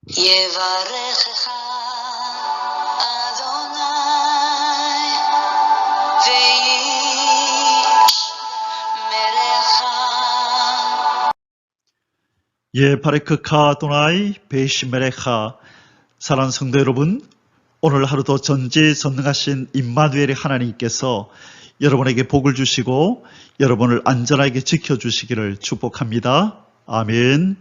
יברכך אדוני וישמרך. 바레크카 아도나이 베이시메레카. 사랑하는 성도 여러분, 오늘 하루도 전지전능하신 임마누엘의 하나님께서 여러분에게 복을 주시고 여러분을 안전하게 지켜주시기를 축복합니다. 아멘.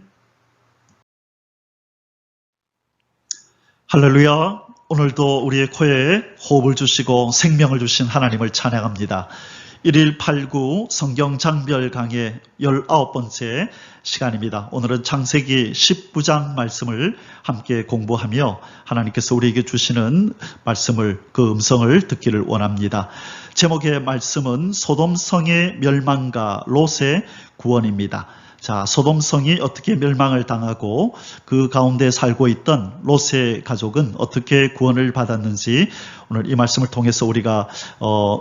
할렐루야. 오늘도 우리의 코에 호흡을 주시고 생명을 주신 하나님을 찬양합니다. 1일 8구 성경 장별 강의 19번째 시간입니다. 오늘은 창세기 19장 말씀을 함께 공부하며 하나님께서 우리에게 주시는 말씀을, 그 음성을 듣기를 원합니다. 제목의 말씀은 소돔성의 멸망과 롯의 구원입니다. 자, 소돔성이 어떻게 멸망을 당하고 그 가운데 살고 있던 롯의 가족은 어떻게 구원을 받았는지 오늘 이 말씀을 통해서 우리가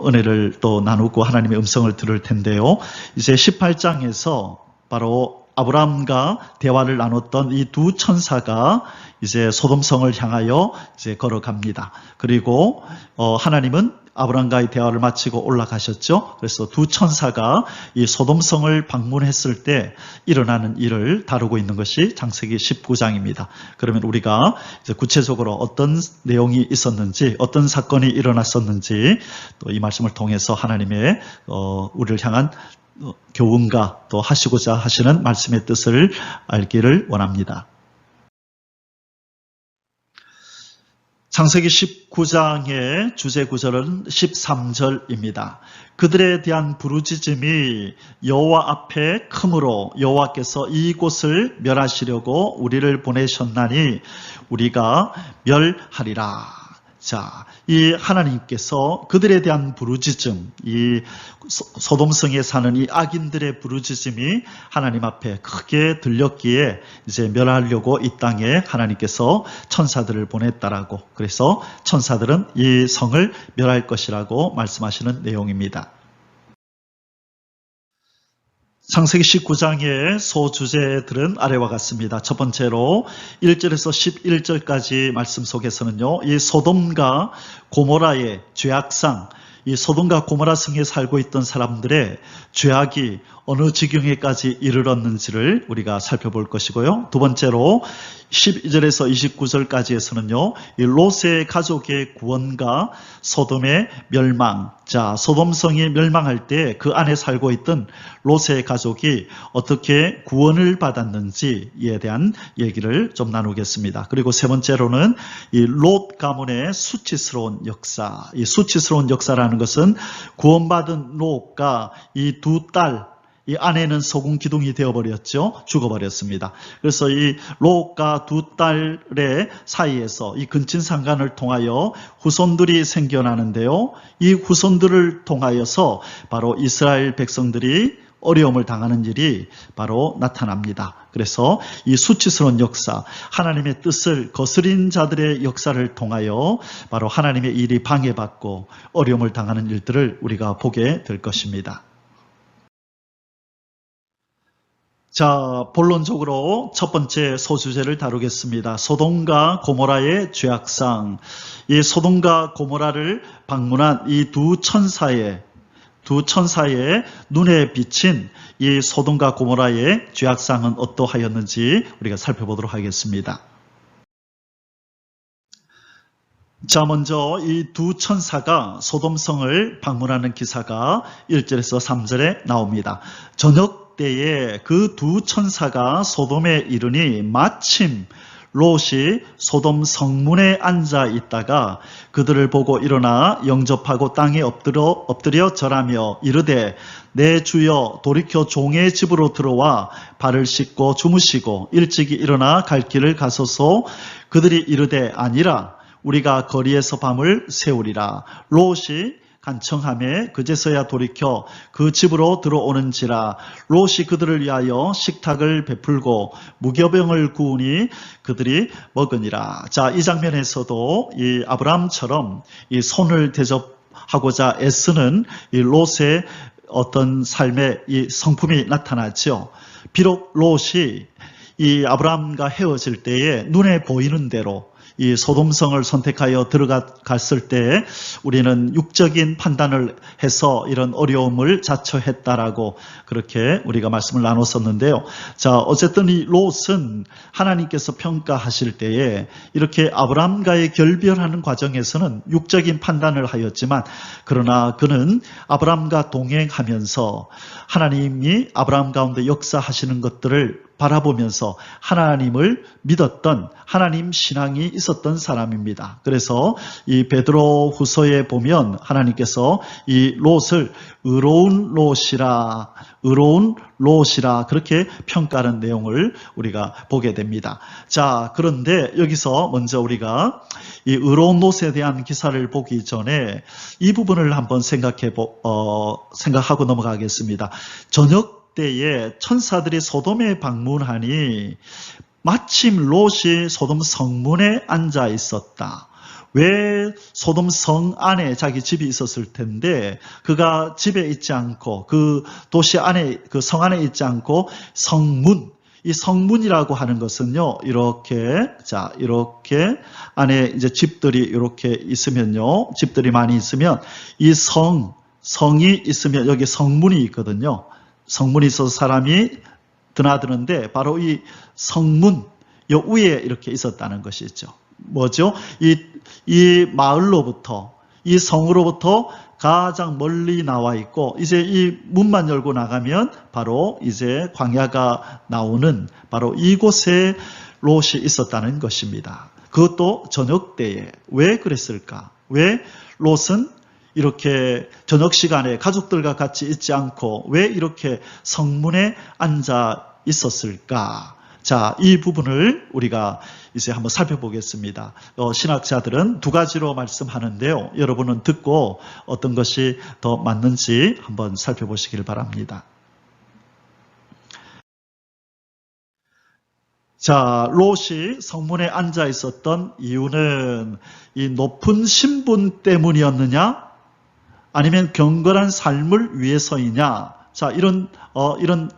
은혜를 또 나누고 하나님의 음성을 들을 텐데요. 이제 18장에서 바로 아브라함과 대화를 나눴던 이 두 천사가 이제 소돔성을 향하여 이제 걸어갑니다. 그리고 하나님은 아브라함과의 대화를 마치고 올라가셨죠. 그래서 두 천사가 이 소돔성을 방문했을 때 일어나는 일을 다루고 있는 것이 창세기 19장입니다. 그러면 우리가 이제 구체적으로 어떤 내용이 있었는지, 어떤 사건이 일어났었는지 또 이 말씀을 통해서 하나님의 우리를 향한 교훈과 또 하시고자 하시는 말씀의 뜻을 알기를 원합니다. 창세기 19장의 주제 구절은 13절입니다. 그들에 대한 부르짖음이 여호와 앞에 크므로 여호와께서 이곳을 멸하시려고 우리를 보내셨나니 우리가 멸하리라. 자, 이 하나님께서 그들에 대한 부르짖음, 이 소돔성에 사는 이 악인들의 부르짖음이 하나님 앞에 크게 들렸기에 이제 멸하려고 이 땅에 하나님께서 천사들을 보냈다라고, 그래서 천사들은 이 성을 멸할 것이라고 말씀하시는 내용입니다. 창세기 19장의 소주제들은 아래와 같습니다. 첫 번째로 1절에서 11절까지 말씀 속에서는요, 이 소돔과 고모라의 죄악상, 이 소돔과 고모라 성에 살고 있던 사람들의 죄악이 어느 지경에까지 이르렀는지를 우리가 살펴볼 것이고요. 두 번째로 12절에서 29절까지에서는요, 이 롯의 가족의 구원과 소돔의 멸망. 자, 소돔성이 멸망할 때 그 안에 살고 있던 롯의 가족이 어떻게 구원을 받았는지에 대한 얘기를 좀 나누겠습니다. 그리고 세 번째로는 이 롯 가문의 수치스러운 역사. 이 수치스러운 역사라는 것은 구원받은 롯과 이 두 딸, 이 아내는 소금 기둥이 되어버렸죠. 죽어버렸습니다. 그래서 이 롯과 두 딸의 사이에서 이 근친상간을 통하여 후손들이 생겨나는데요. 이 후손들을 통하여서 바로 이스라엘 백성들이 어려움을 당하는 일이 바로 나타납니다. 그래서 이 수치스러운 역사, 하나님의 뜻을 거스린 자들의 역사를 통하여 바로 하나님의 일이 방해받고 어려움을 당하는 일들을 우리가 보게 될 것입니다. 자, 본론적으로 첫 번째 소주제를 다루겠습니다. 소돔과 고모라의 죄악상. 이 소돔과 고모라를 방문한 이 두 천사의 눈에 비친 이 소돔과 고모라의 죄악상은 어떠하였는지 우리가 살펴보도록 하겠습니다. 자, 먼저 이 두 천사가 소돔성을 방문하는 기사가 1절에서 3절에 나옵니다. 저녁 때에 그 두 천사가 소돔에 이르니 마침 롯이 소돔 성문에 앉아 있다가 그들을 보고 일어나 영접하고 땅에 엎드려 절하며 이르되 내 주여 돌이켜 종의 집으로 들어와 발을 씻고 주무시고 일찍이 일어나 갈 길을 가소서. 그들이 이르되 아니라 우리가 거리에서 밤을 새우리라. 롯이 간청하며 그제서야 돌이켜 그 집으로 들어오는지라. 롯이 그들을 위하여 식탁을 베풀고 무교병을 구우니 그들이 먹으니라. 자, 이 장면에서도 이 아브라함처럼 이 손을 대접하고자 애쓰는 이 롯의 어떤 삶의 이 성품이 나타나죠. 비록 롯이 이 아브라함과 헤어질 때에 눈에 보이는 대로 이 소돔성을 선택하여 들어갔을 때 우리는 육적인 판단을 해서 이런 어려움을 자처했다라고 그렇게 우리가 말씀을 나눴었는데요. 자, 어쨌든 이 롯은 하나님께서 평가하실 때에 이렇게 아브라함과의 결별하는 과정에서는 육적인 판단을 하였지만 그러나 그는 아브라함과 동행하면서 하나님이 아브라함 가운데 역사하시는 것들을 바라보면서 하나님을 믿었던 하나님 신앙이 있었던 사람입니다. 그래서 이 베드로 후서에 보면 하나님께서 이 롯을 의로운 롯이라 그렇게 평가하는 내용을 우리가 보게 됩니다. 자, 그런데 여기서 먼저 우리가 이 의로운 롯에 대한 기사를 보기 전에 이 부분을 한번 생각하고 넘어가겠습니다. 저녁 때에 천사들이 소돔에 방문하니 마침 롯이 소돔 성문에 앉아 있었다. 왜 소돔 성 안에 자기 집이 있었을 텐데 그가 집에 있지 않고 그 도시 안에 그 성 안에 있지 않고 성문, 이 성문이라고 하는 것은요, 이렇게 안에 이제 집들이 이렇게 있으면요, 집들이 많이 있으면 이 성이 있으면 여기 성문이 있거든요. 성문이 있어서 사람이 드나드는데 바로 이 성문 요 위에 이렇게 있었다는 것이죠. 뭐죠? 이 마을로부터 이 성으로부터 가장 멀리 나와 있고 이제 이 문만 열고 나가면 바로 이제 광야가 나오는 바로 이곳에 롯이 있었다는 것입니다. 그것도 저녁 때에. 왜 그랬을까? 왜 롯은 이렇게 저녁 시간에 가족들과 같이 있지 않고 왜 이렇게 성문에 앉아 있었을까? 자, 이 부분을 우리가 이제 한번 살펴보겠습니다. 신학자들은 두 가지로 말씀하는데요. 여러분은 듣고 어떤 것이 더 맞는지 한번 살펴보시길 바랍니다. 자, 롯이 성문에 앉아 있었던 이유는 이 높은 신분 때문이었느냐? 아니면 경건한 삶을 위해서이냐? 자, 이런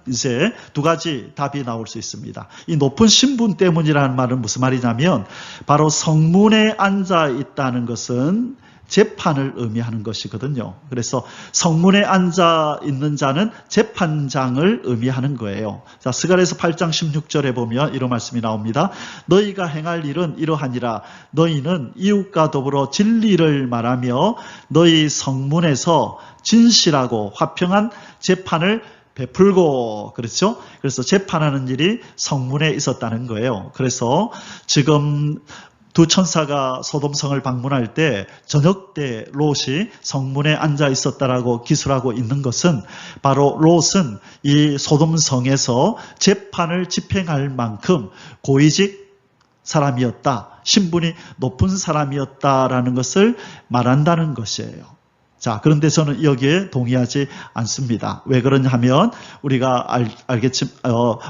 이제 두 가지 답이 나올 수 있습니다. 이 높은 신분 때문이라는 말은 무슨 말이냐면 바로 성문에 앉아 있다는 것은 재판을 의미하는 것이거든요. 그래서 성문에 앉아 있는 자는 재판장을 의미하는 거예요. 자, 스가랴서 8장 16절에 보면 이런 말씀이 나옵니다. 너희가 행할 일은 이러하니라. 너희는 이웃과 더불어 진리를 말하며 너희 성문에서 진실하고 화평한 재판을 베풀고, 그렇죠? 그래서 재판하는 일이 성문에 있었다는 거예요. 그래서 지금 두 천사가 소돔성을 방문할 때 저녁 때 롯이 성문에 앉아 있었다라고 기술하고 있는 것은 바로 롯은 이 소돔성에서 재판을 집행할 만큼 고위직 사람이었다, 신분이 높은 사람이었다라는 것을 말한다는 것이에요. 자, 그런데 저는 여기에 동의하지 않습니다. 왜 그러냐 하면 우리가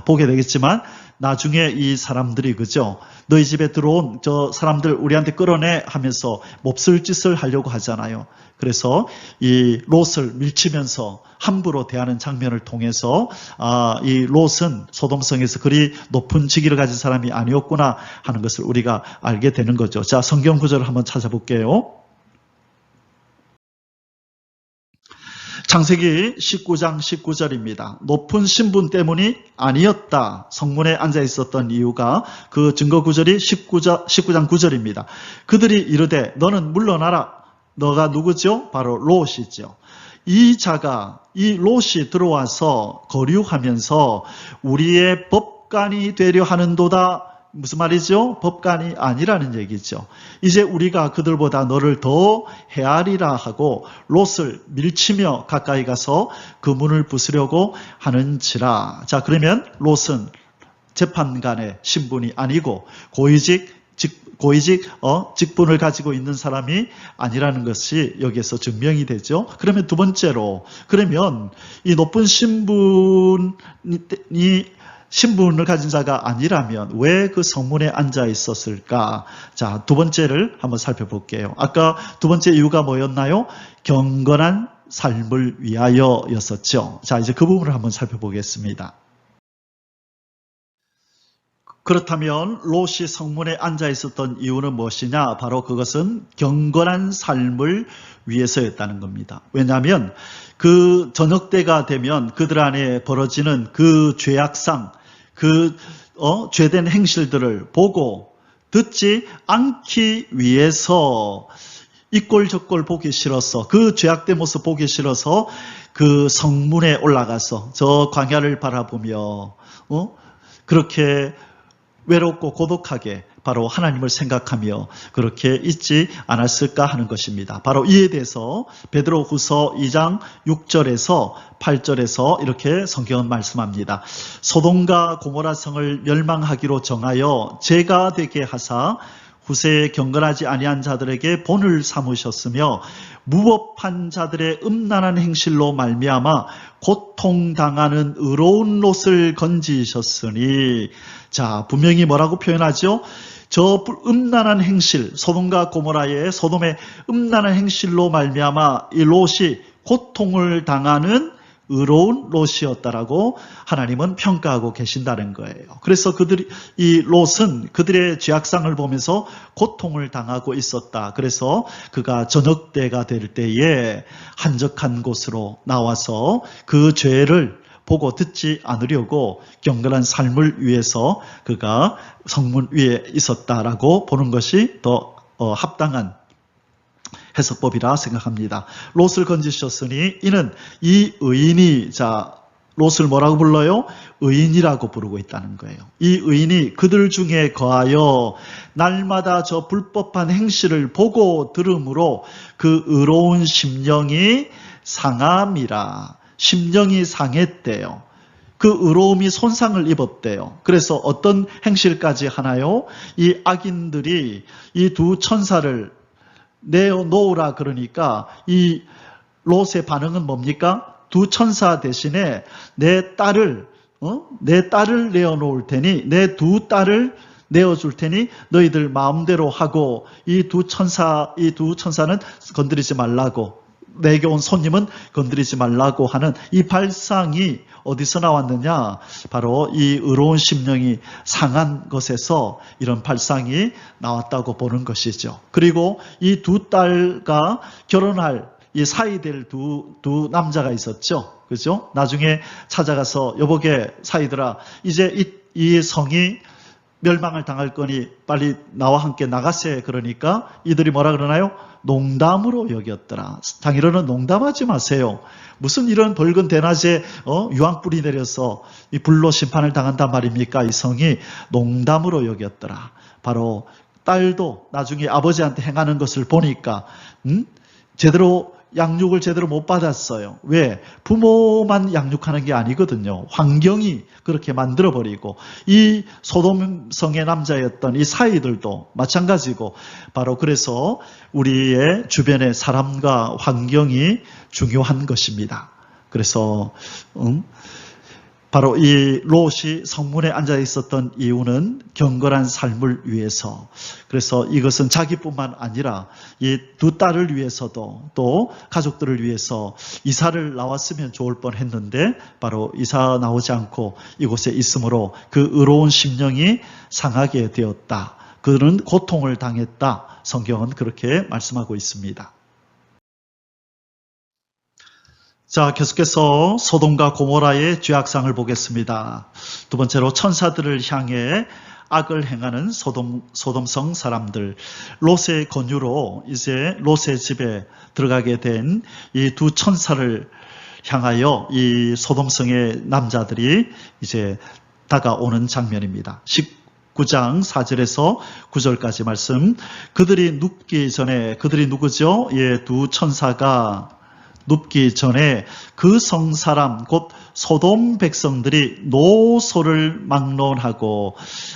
보게 되겠지만 나중에 이 사람들이, 그죠? 너희 집에 들어온 저 사람들 우리한테 끌어내 하면서 몹쓸 짓을 하려고 하잖아요. 그래서 이 롯을 밀치면서 함부로 대하는 장면을 통해서 이 롯은 소돔성에서 그리 높은 직위를 가진 사람이 아니었구나 하는 것을 우리가 알게 되는 거죠. 자, 성경 구절을 한번 찾아볼게요. 창세기 19장 19절입니다. 높은 신분 때문이 아니었다. 성문에 앉아 있었던 이유가 그 증거 구절이 19장 9절입니다. 그들이 이르되 너는 물러나라. 너가 누구죠? 바로 롯이죠. 이 롯이 들어와서 거류하면서 우리의 법관이 되려 하는도다. 무슨 말이죠? 법관이 아니라는 얘기죠. 이제 우리가 그들보다 너를 더 헤아리라 하고 롯을 밀치며 가까이 가서 그 문을 부수려고 하는지라. 자, 그러면 롯은 재판관의 신분이 아니고 직분을 가지고 있는 사람이 아니라는 것이 여기에서 증명이 되죠. 그러면 두 번째로, 그러면 이 높은 신분을 가진 자가 아니라면 왜 그 성문에 앉아 있었을까? 자, 두 번째를 한번 살펴볼게요. 아까 두 번째 이유가 뭐였나요? 경건한 삶을 위하여였었죠. 자, 이제 그 부분을 한번 살펴보겠습니다. 그렇다면 롯이 성문에 앉아 있었던 이유는 무엇이냐? 바로 그것은 경건한 삶을 위해서였다는 겁니다. 왜냐하면 그 저녁 때가 되면 그들 안에 벌어지는 그 죄악상, 그 죄된 행실들을 보고 듣지 않기 위해서 이꼴저꼴 보기 싫어서, 그 죄악된 모습 보기 싫어서 그 성문에 올라가서 저 광야를 바라보며 그렇게 외롭고 고독하게 바로 하나님을 생각하며 그렇게 있지 않았을까 하는 것입니다. 바로 이에 대해서 베드로후서 2장 6절에서 8절에서 이렇게 성경은 말씀합니다. 소돔과 고모라 성을 멸망하기로 정하여 죄가 되게 하사 후세에 경건하지 아니한 자들에게 본을 삼으셨으며 무법한 자들의 음란한 행실로 말미암아 고통당하는 의로운 롯을 건지셨으니, 자, 분명히 뭐라고 표현하죠? 저 음란한 행실, 소돔과 고모라의 소돔의 음란한 행실로 말미암아 이 롯이 고통을 당하는 의로운 롯이었다라고 하나님은 평가하고 계신다는 거예요. 그래서 이 롯은 그들의 죄악상을 보면서 고통을 당하고 있었다. 그래서 그가 저녁 때가 될 때에 한적한 곳으로 나와서 그 죄를 보고 듣지 않으려고 경건한 삶을 위해서 그가 성문 위에 있었다라고 보는 것이 더 합당한 해석법이라 생각합니다. 롯을 건지셨으니 이는 이 의인이, 자, 롯을 뭐라고 불러요? 의인이라고 부르고 있다는 거예요. 이 의인이 그들 중에 거하여 날마다 저 불법한 행실을 보고 들음으로 그 의로운 심령이 상함이라. 심령이 상했대요. 그 의로움이 손상을 입었대요. 그래서 어떤 행실까지 하나요? 이 악인들이 이 두 천사를 내어놓으라 그러니까 이 롯의 반응은 뭡니까? 두 천사 대신에 내 딸을 내어놓을 테니, 내 두 딸을 내어줄 테니 너희들 마음대로 하고, 이 두 천사는 건드리지 말라고, 내게 온 손님은 건드리지 말라고 하는 이 발상이 어디서 나왔느냐? 바로 이 의로운 심령이 상한 것에서 이런 발상이 나왔다고 보는 것이죠. 그리고 이 두 딸과 결혼할 이 사이될 두 남자가 있었죠. 그죠? 나중에 찾아가서 여보게 사이들아, 이제 이 성이 멸망을 당할 거니 빨리 나와 함께 나가세. 그러니까 이들이 뭐라 그러나요? 농담으로 여겼더라. 당일로는 농담하지 마세요. 무슨 이런 벌건 대낮에 유황불이 내려서 이 불로 심판을 당한단 말입니까? 이 성이 농담으로 여겼더라. 바로 딸도 나중에 아버지한테 행하는 것을 보니까 양육을 제대로 못 받았어요. 왜? 부모만 양육하는 게 아니거든요. 환경이 그렇게 만들어버리고, 이 소돔성의 남자였던 이 사이들도 마찬가지고, 바로 그래서 우리의 주변의 사람과 환경이 중요한 것입니다. 그래서 바로 이 롯이 성문에 앉아 있었던 이유는 경건한 삶을 위해서, 그래서 이것은 자기뿐만 아니라 이 두 딸을 위해서도 또 가족들을 위해서 이사를 나왔으면 좋을 뻔했는데 바로 이사 나오지 않고 이곳에 있으므로 그 의로운 심령이 상하게 되었다. 그는 고통을 당했다. 성경은 그렇게 말씀하고 있습니다. 자, 계속해서 소돔과 고모라의 죄악상을 보겠습니다. 두 번째로 천사들을 향해 악을 행하는 소돔성 사람들. 롯의 권유로 이제 롯의 집에 들어가게 된 이 두 천사를 향하여 이 소돔성의 남자들이 이제 다가오는 장면입니다. 19장 4절에서 9절까지 말씀. 그들이 눕기 전에, 그들이 누구죠? 예, 두 천사가 눕기 전에 그 성사람 곧 소돔 백성들이 노소를 막론하고,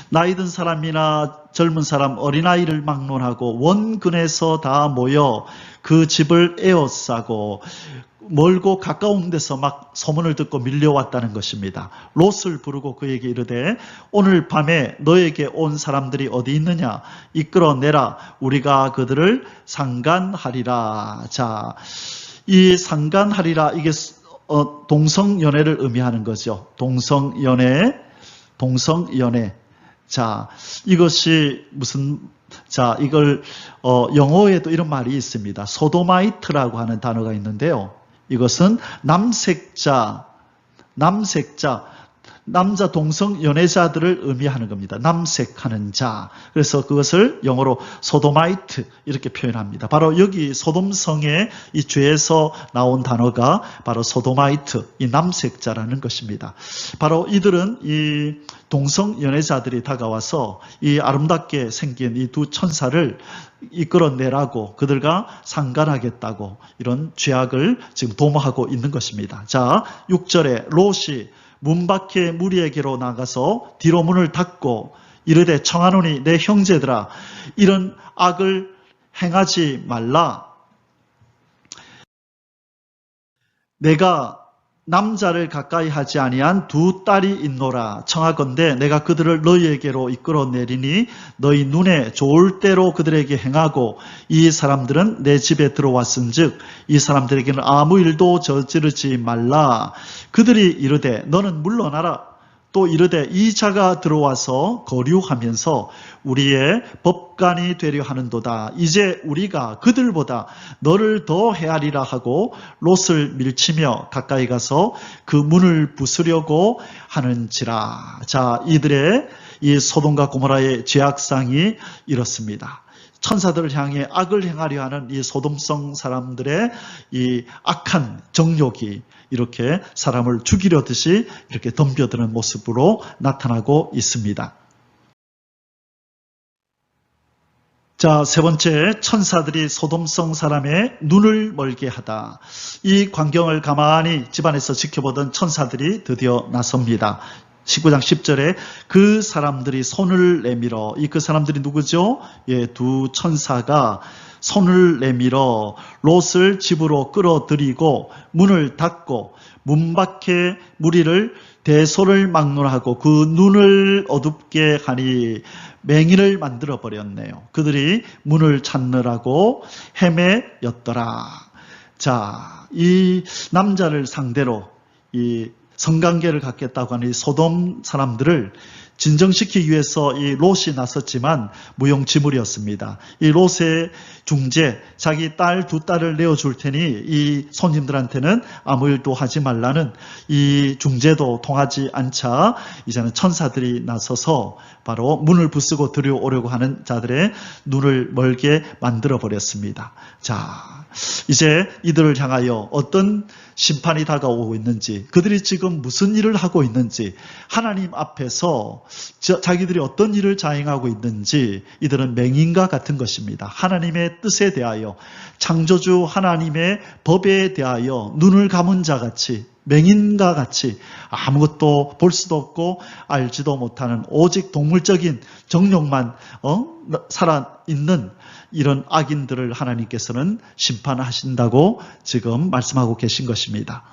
나이 든 사람이나 젊은 사람, 어린아이를 막론하고 원근에서 다 모여 그 집을 에워싸고 멀고 가까운 데서 막 소문을 듣고 밀려왔다는 것입니다. 롯을 부르고 그에게 이르되 오늘 밤에 너에게 온 사람들이 어디 있느냐? 이끌어내라. 우리가 그들을 상간하리라. 자, 이 상간하리라, 이게 동성연애를 의미하는 거죠. 동성연애. 자, 이것이 무슨, 자, 이걸, 영어에도 이런 말이 있습니다. 소도마이트라고 하는 단어가 있는데요. 이것은 남자 동성 연애자들을 의미하는 겁니다. 남색하는 자. 그래서 그것을 영어로 소도마이트 이렇게 표현합니다. 바로 여기 소돔성의 이 죄에서 나온 단어가 바로 소도마이트, 이 남색자라는 것입니다. 바로 이들은 이 동성 연애자들이 다가와서 이 아름답게 생긴 이 두 천사를 이끌어내라고 그들과 상관하겠다고 이런 죄악을 지금 도모하고 있는 것입니다. 자, 6절에 롯이 문 밖에 무리에게로 나가서 뒤로 문을 닫고 이르되 청하노니 내 형제들아 이런 악을 행하지 말라. 내가 남자를 가까이 하지 아니한 두 딸이 있노라. 청하건대 내가 그들을 너희에게로 이끌어내리니 너희 눈에 좋을 대로 그들에게 행하고 이 사람들은 내 집에 들어왔은즉 이 사람들에게는 아무 일도 저지르지 말라. 그들이 이르되 너는 물러나라. 또 이르되 이 자가 들어와서 거류하면서 우리의 법관이 되려 하는도다. 이제 우리가 그들보다 너를 더 헤아리라 하고 롯을 밀치며 가까이 가서 그 문을 부수려고 하는지라. 자, 이들의 이 소돔과 고모라의 죄악상이 이렇습니다. 천사들을 향해 악을 행하려 하는 이 소돔성 사람들의 이 악한 정욕이 이렇게 사람을 죽이려듯이 이렇게 덤벼드는 모습으로 나타나고 있습니다. 자, 세 번째, 천사들이 소돔성 사람의 눈을 멀게 하다. 이 광경을 가만히 집안에서 지켜보던 천사들이 드디어 나섭니다. 19장 10절에 그 사람들이 손을 내밀어, 이 그 사람들이 누구죠? 예, 두 천사가 손을 내밀어 롯을 집으로 끌어들이고 문을 닫고 문 밖에 무리를 대소를 막론하고 하고 그 눈을 어둡게 하니 맹인을 만들어 버렸네요. 그들이 문을 찾느라고 헤매였더라. 자, 이 남자를 상대로 이 성관계를 갖겠다고 하는 이 소돔 사람들을 진정시키기 위해서 이 롯이 나섰지만 무용지물이었습니다. 이 롯의 중재, 자기 딸 두 딸을 내어줄 테니 이 손님들한테는 아무 일도 하지 말라는 이 중재도 통하지 않자 이제는 천사들이 나서서 바로 문을 부수고 들여오려고 하는 자들의 눈을 멀게 만들어 버렸습니다. 자, 이제 이들을 향하여 어떤 심판이 다가오고 있는지, 그들이 지금 무슨 일을 하고 있는지, 하나님 앞에서 자기들이 어떤 일을 자행하고 있는지 이들은 맹인과 같은 것입니다. 하나님의 뜻에 대하여, 창조주 하나님의 법에 대하여 눈을 감은 자같이, 맹인과 같이 아무것도 볼 수도 없고 알지도 못하는 오직 동물적인 정욕만 살아있는 이런 악인들을 하나님께서는 심판하신다고 지금 말씀하고 계신 것입니다.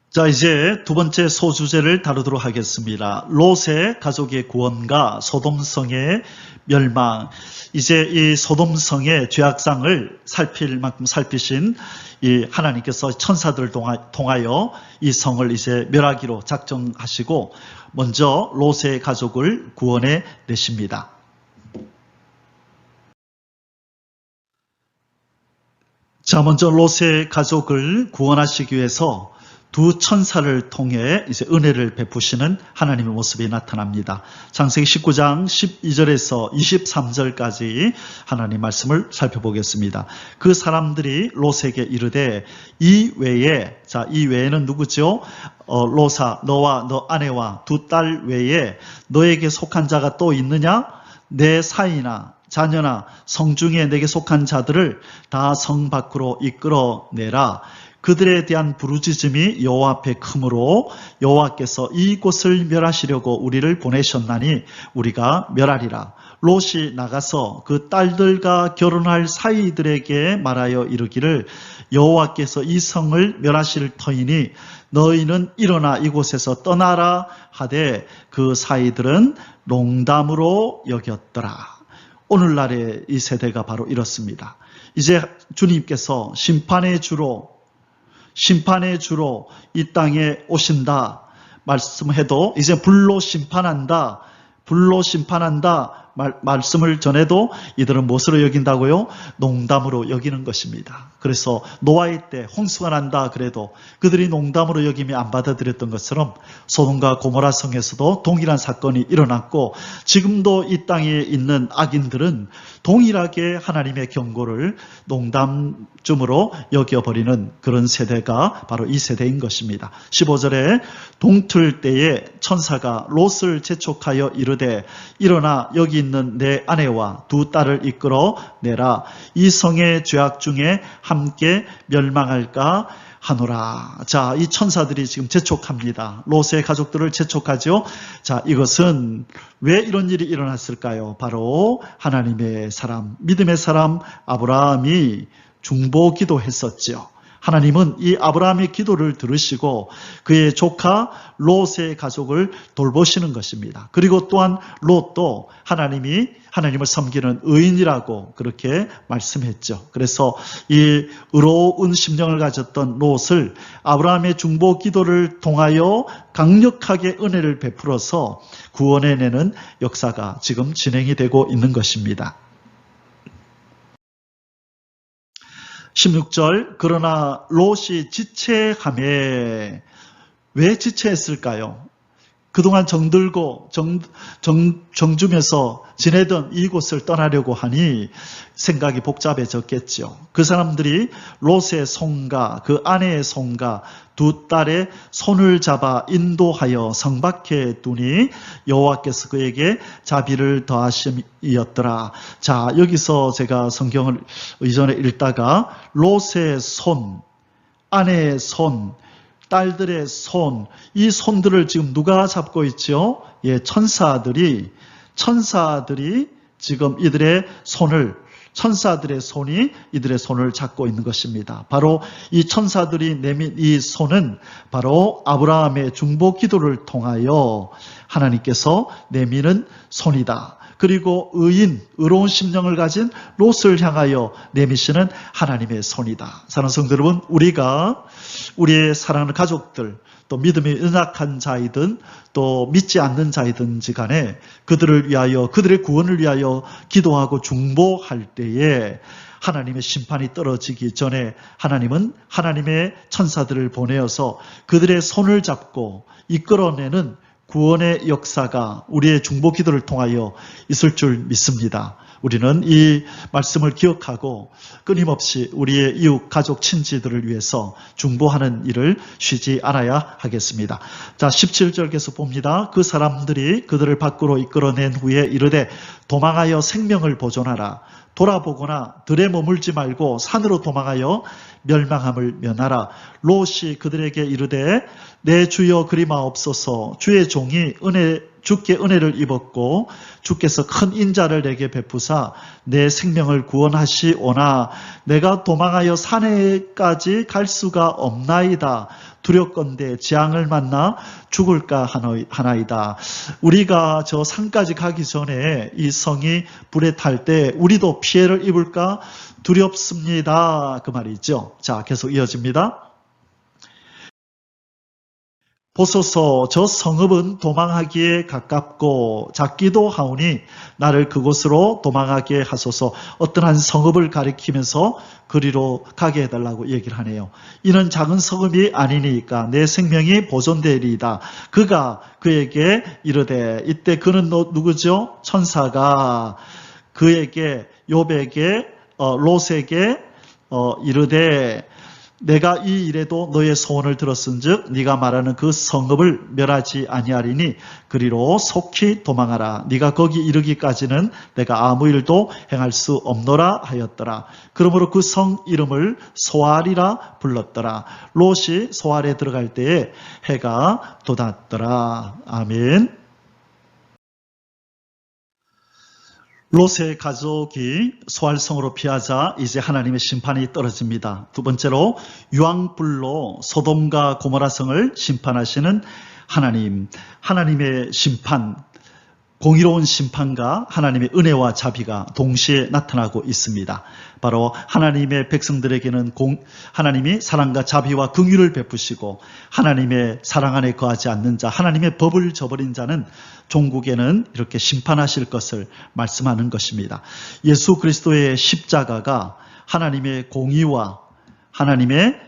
자, 이제 두 번째 소주제를 다루도록 하겠습니다. 롯의 가족의 구원과 소돔성의 멸망. 이제 이 소돔성의 죄악상을 살필 만큼 살피신 이 하나님께서 천사들을 통하여 이 성을 이제 멸하기로 작정하시고 먼저 롯의 가족을 구원해 내십니다. 자, 먼저 롯의 가족을 구원하시기 위해서 두 천사를 통해 이제 은혜를 베푸시는 하나님의 모습이 나타납니다. 창세기 19장 12절에서 23절까지 하나님 말씀을 살펴보겠습니다. 그 사람들이 롯에게 이르되 이 외에, 자, 이 외에는 누구죠? 롯아, 너와 너 아내와 두 딸 외에 너에게 속한 자가 또 있느냐? 내 사이나 자녀나 성중에 내게 속한 자들을 다 성 밖으로 이끌어내라. 그들에 대한 부르짖음이 여호와 앞에 크므로 여호와께서 이곳을 멸하시려고 우리를 보내셨나니 우리가 멸하리라. 롯이 나가서 그 딸들과 결혼할 사이들에게 말하여 이르기를 여호와께서 이 성을 멸하실 터이니 너희는 일어나 이곳에서 떠나라 하되 그 사이들은 농담으로 여겼더라. 오늘날의 이 세대가 바로 이렇습니다. 이제 주님께서 심판의 주로 심판의 주로 이 땅에 오신다 말씀해도 이제 불로 심판한다 말씀을 전해도 이들은 무엇으로 여긴다고요? 농담으로 여기는 것입니다. 그래서 노아의 때 홍수가 난다 그래도 그들이 농담으로 여기며 안 받아들였던 것처럼 소돔과 고모라 성에서도 동일한 사건이 일어났고 지금도 이 땅에 있는 악인들은 동일하게 하나님의 경고를 농담쯤으로 여겨버리는 그런 세대가 바로 이 세대인 것입니다. 15절에 동틀 때에 천사가 롯을 재촉하여 이르되 일어나 여기 있는 내 아내와 두 딸을 이끌어 내라. 이 성의 죄악 중에 함께 멸망할까 하노라. 자, 이 천사들이 지금 재촉합니다. 롯의 가족들을 재촉하죠. 자, 이것은 왜 이런 일이 일어났을까요? 바로 하나님의 사람, 믿음의 사람 아브라함이 중보 기도했었죠. 하나님은 이 아브라함의 기도를 들으시고 그의 조카 롯의 가족을 돌보시는 것입니다. 그리고 또한 롯도 하나님을 섬기는 의인이라고 그렇게 말씀했죠. 그래서 이 의로운 심령을 가졌던 롯을 아브라함의 중보 기도를 통하여 강력하게 은혜를 베풀어서 구원해내는 역사가 지금 진행이 되고 있는 것입니다. 16절 그러나 롯이 지체하매 왜 지체했을까요? 그동안 정들고 정주면서 지내던 이곳을 떠나려고 하니 생각이 복잡해졌겠죠. 그 사람들이 롯의 손과 그 아내의 손과 두 딸의 손을 잡아 인도하여 성 밖에 두니 여호와께서 그에게 자비를 더하심이었더라. 자, 여기서 제가 성경을 이전에 읽다가 롯의 손, 아내의 손, 딸들의 손, 이 손들을 지금 누가 잡고 있죠? 예, 천사들이 지금 천사들의 손이 이들의 손을 잡고 있는 것입니다. 바로 이 천사들이 내민 이 손은 바로 아브라함의 중보 기도를 통하여 하나님께서 내미는 손이다. 그리고 의로운 심령을 가진 롯을 향하여 내미시는 하나님의 손이다. 사랑하는 성도 여러분, 우리가 우리의 사랑하는 가족들, 또 믿음이 은약한 자이든 또 믿지 않는 자이든지 간에 그들을 위하여, 그들의 구원을 위하여 기도하고 중보할 때에 하나님의 심판이 떨어지기 전에 하나님은 하나님의 천사들을 보내어서 그들의 손을 잡고 이끌어내는 구원의 역사가 우리의 중보 기도를 통하여 있을 줄 믿습니다. 우리는 이 말씀을 기억하고 끊임없이 우리의 이웃, 가족, 친지들을 위해서 중보하는 일을 쉬지 않아야 하겠습니다. 자, 17절 계속 봅니다. 그 사람들이 그들을 밖으로 이끌어낸 후에 이르되 도망하여 생명을 보존하라. 돌아보거나 들에 머물지 말고 산으로 도망하여 멸망함을 면하라. 롯이 그들에게 이르되 내 주여 그리마옵소서. 주의 종이 주께 은혜를 입었고 주께서 큰 인자를 내게 베푸사 내 생명을 구원하시오나 내가 도망하여 산에까지 갈 수가 없나이다. 두렵건대 재앙을 만나 죽을까 하나이다. 우리가 저 산까지 가기 전에 이 성이 불에 탈 때 우리도 피해를 입을까 두렵습니다. 그 말이죠. 자, 계속 이어집니다. 보소서 저 성읍은 도망하기에 가깝고 작기도 하오니 나를 그곳으로 도망하게 하소서. 어떤 한 성읍을 가리키면서 그리로 가게 해달라고 얘기를 하네요. 이는 작은 성읍이 아니니까 내 생명이 보존되리이다. 그가 그에게 이르되, 이때 그는 누구죠? 천사가 그에게 욥에게 롯에게 이르되 내가 이 일에도 너의 소원을 들었은즉 네가 말하는 그 성읍을 멸하지 아니하리니 그리로 속히 도망하라. 네가 거기 이르기까지는 내가 아무 일도 행할 수 없노라 하였더라. 그러므로 그 성 이름을 소알이라 불렀더라. 롯이 소알에 들어갈 때에 해가 돋았더라. 아멘. 롯의 가족이 소알성으로 피하자 이제 하나님의 심판이 떨어집니다. 두 번째로 유황불로 소돔과 고모라 성을 심판하시는 하나님의 심판. 공의로운 심판과 하나님의 은혜와 자비가 동시에 나타나고 있습니다. 바로 하나님의 백성들에게는 하나님이 사랑과 자비와 긍휼을 베푸시고 하나님의 사랑 안에 거하지 않는 자, 하나님의 법을 저버린 자는 종국에는 이렇게 심판하실 것을 말씀하는 것입니다. 예수 그리스도의 십자가가 하나님의 공의와 하나님의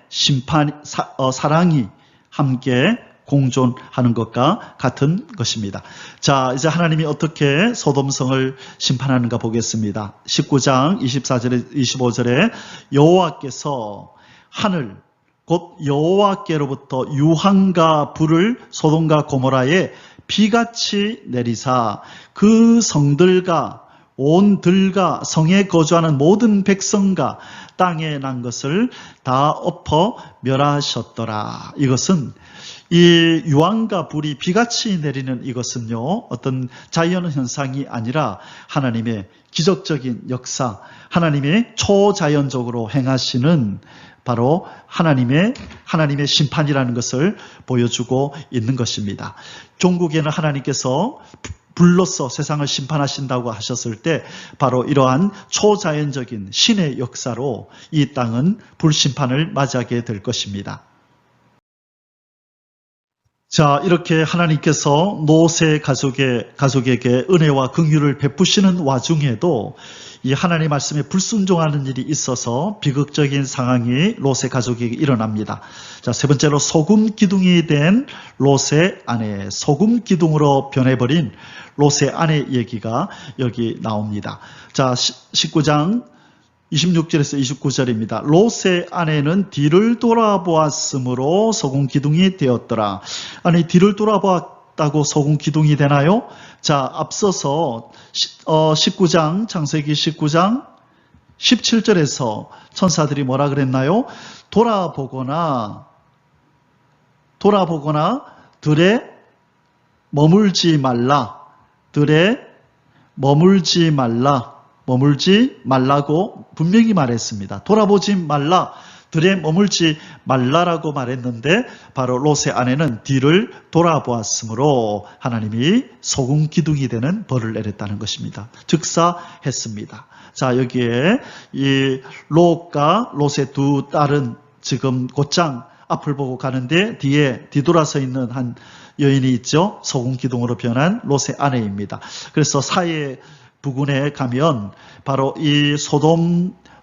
사랑이 함께 공존하는 것과 같은 것입니다. 자, 이제 하나님이 어떻게 소돔성을 심판하는가 보겠습니다. 19장 24절에 25절에 여호와께서 하늘 곧 여호와께로부터 유황과 불을 소돔과 고모라에 비같이 내리사 그 성들과 온 들과 성에 거주하는 모든 백성과 땅에 난 것을 다 엎어 멸하셨더라. 이것은 이 유황과 불이 비같이 내리는 이것은요, 어떤 자연 현상이 아니라 하나님의 기적적인 역사, 하나님의 초자연적으로 행하시는 바로 하나님의 심판이라는 것을 보여주고 있는 것입니다. 종국에는 하나님께서 불로써 세상을 심판하신다고 하셨을 때 바로 이러한 초자연적인 신의 역사로 이 땅은 불심판을 맞이하게 될 것입니다. 자, 이렇게 하나님께서 롯의 가족에게 은혜와 긍휼을 베푸시는 와중에도 이 하나님 말씀에 불순종하는 일이 있어서 비극적인 상황이 롯의 가족에게 일어납니다. 자, 세 번째로 소금 기둥이 된 롯의 아내, 소금 기둥으로 변해버린 롯의 아내 얘기가 여기 나옵니다. 자, 19장 26절에서 29절입니다. 롯의 아내는 뒤를 돌아보았으므로 소금 기둥이 되었더라. 아니, 뒤를 돌아보았다고 소금 기둥이 되나요? 자, 앞서서 19장, 창세기 19장 17절에서 천사들이 뭐라 그랬나요? 돌아보거나 들에 머물지 말라고 분명히 말했습니다. 돌아보지 말라, 들에 머물지 말라라고 말했는데 바로 롯의 아내는 뒤를 돌아보았으므로 하나님이 소금 기둥이 되는 벌을 내렸다는 것입니다. 즉사했습니다. 자, 여기에 이 롯과 롯의 두 딸은 지금 곧장 앞을 보고 가는데 뒤에 뒤돌아서 있는 한 여인이 있죠. 소금 기둥으로 변한 롯의 아내입니다. 그래서 사해 부근에 가면 바로 이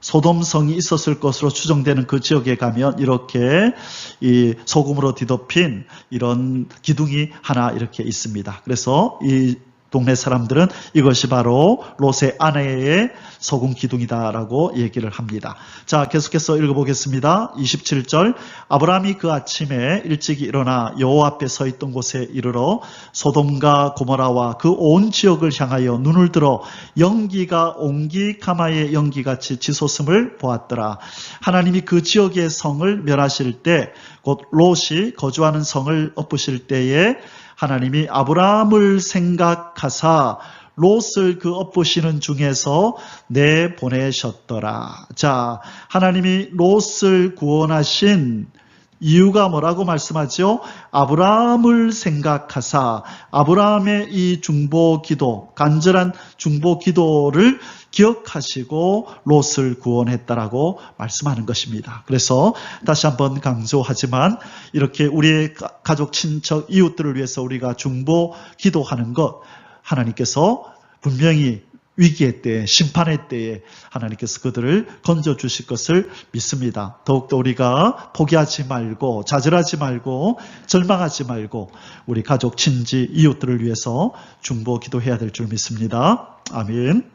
소돔성이 있었을 것으로 추정되는 그 지역에 가면 이렇게 이 소금으로 뒤덮인 이런 기둥이 하나 이렇게 있습니다. 그래서 이 동네 사람들은 이것이 바로 롯의 아내의 소금 기둥이다라고 얘기를 합니다. 자, 계속해서 읽어보겠습니다. 27절, 아브라함이 그 아침에 일찍이 일어나 여호와 앞에 서 있던 곳에 이르러 소돔과 고모라와 그 온 지역을 향하여 눈을 들어 연기가 옹기 가마의 연기같이 치솟음을 보았더라. 하나님이 그 지역의 성을 멸하실 때 곧 롯이 거주하는 성을 엎으실 때에 하나님이 아브라함을 생각하사 롯을 그 엎으시는 중에서 내보내셨더라. 자, 하나님이 롯을 구원하신 이유가 뭐라고 말씀하죠? 아브라함을 생각하사 아브라함의 이 중보기도, 간절한 중보기도를 기억하시고 롯을 구원했다라고 말씀하는 것입니다. 그래서 다시 한번 강조하지만 이렇게 우리의 가족, 친척, 이웃들을 위해서 우리가 중보기도하는 것, 하나님께서 분명히 위기의 때에, 심판의 때에 하나님께서 그들을 건져주실 것을 믿습니다. 더욱더 우리가 포기하지 말고, 좌절하지 말고, 절망하지 말고 우리 가족, 친지, 이웃들을 위해서 중보 기도해야 될 줄 믿습니다. 아멘.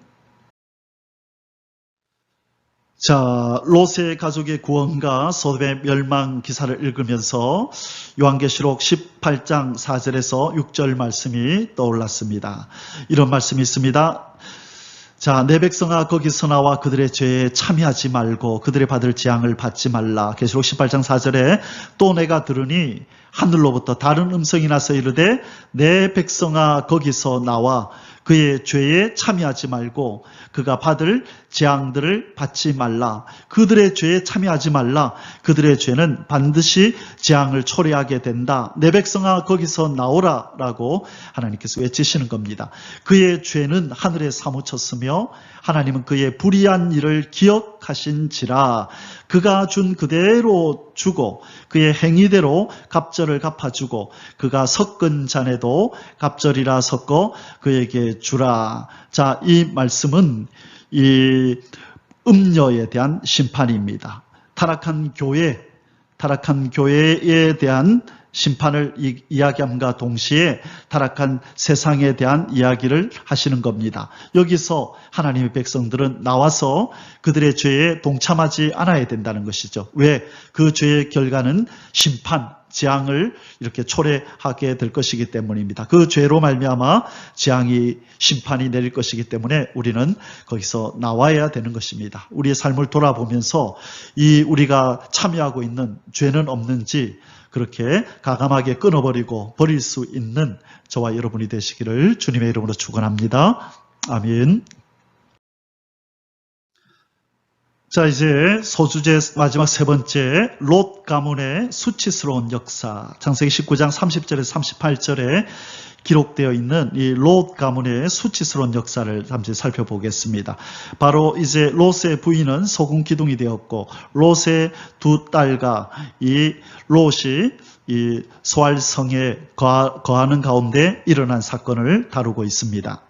자, 롯의 가족의 구원과 소돔의 멸망 기사를 읽으면서 요한계시록 18장 4절에서 6절 말씀이 떠올랐습니다. 이런 말씀이 있습니다. 자, 내 백성아 거기서 나와 그들의 죄에 참여하지 말고 그들의 받을 재앙을 받지 말라. 계시록 18장 4절에 또 내가 들으니 하늘로부터 다른 음성이 나서 이르되 내 백성아 거기서 나와 그의 죄에 참여하지 말고 그가 받을 재앙들을 받지 말라. 그들의 죄에 참여하지 말라. 그들의 죄는 반드시 재앙을 초래하게 된다. 내 백성아 거기서 나오라 라고 하나님께서 외치시는 겁니다. 그의 죄는 하늘에 사무쳤으며 하나님은 그의 불의한 일을 기억하신지라. 그가 준 그대로 주고 그의 행위대로 갑절을 갚아주고 그가 섞은 잔에도 갑절이라 섞어 그에게 주라. 자, 이 말씀은 이 음녀에 대한 심판입니다. 타락한 교회에 대한 심판을 이야기함과 동시에 타락한 세상에 대한 이야기를 하시는 겁니다. 여기서 하나님의 백성들은 나와서 그들의 죄에 동참하지 않아야 된다는 것이죠. 왜? 그 죄의 결과는 심판, 재앙을 이렇게 초래하게 될 것이기 때문입니다. 그 죄로 말미암아 재앙이 심판이 내릴 것이기 때문에 우리는 거기서 나와야 되는 것입니다. 우리의 삶을 돌아보면서 우리가 참여하고 있는 죄는 없는지 그렇게 가감하게 끊어버리고 버릴 수 있는 저와 여러분이 되시기를 주님의 이름으로 축원합니다. 아멘. 자, 이제 소주제 마지막 세 번째, 롯 가문의 수치스러운 역사. 창세기 19장 30절에서 38절에 기록되어 있는 이 롯 가문의 수치스러운 역사를 잠시 살펴보겠습니다. 바로 이제 롯의 부인은 소금 기둥이 되었고 롯의 두 딸과 이 롯이 이 소알성에 거하는 가운데 일어난 사건을 다루고 있습니다.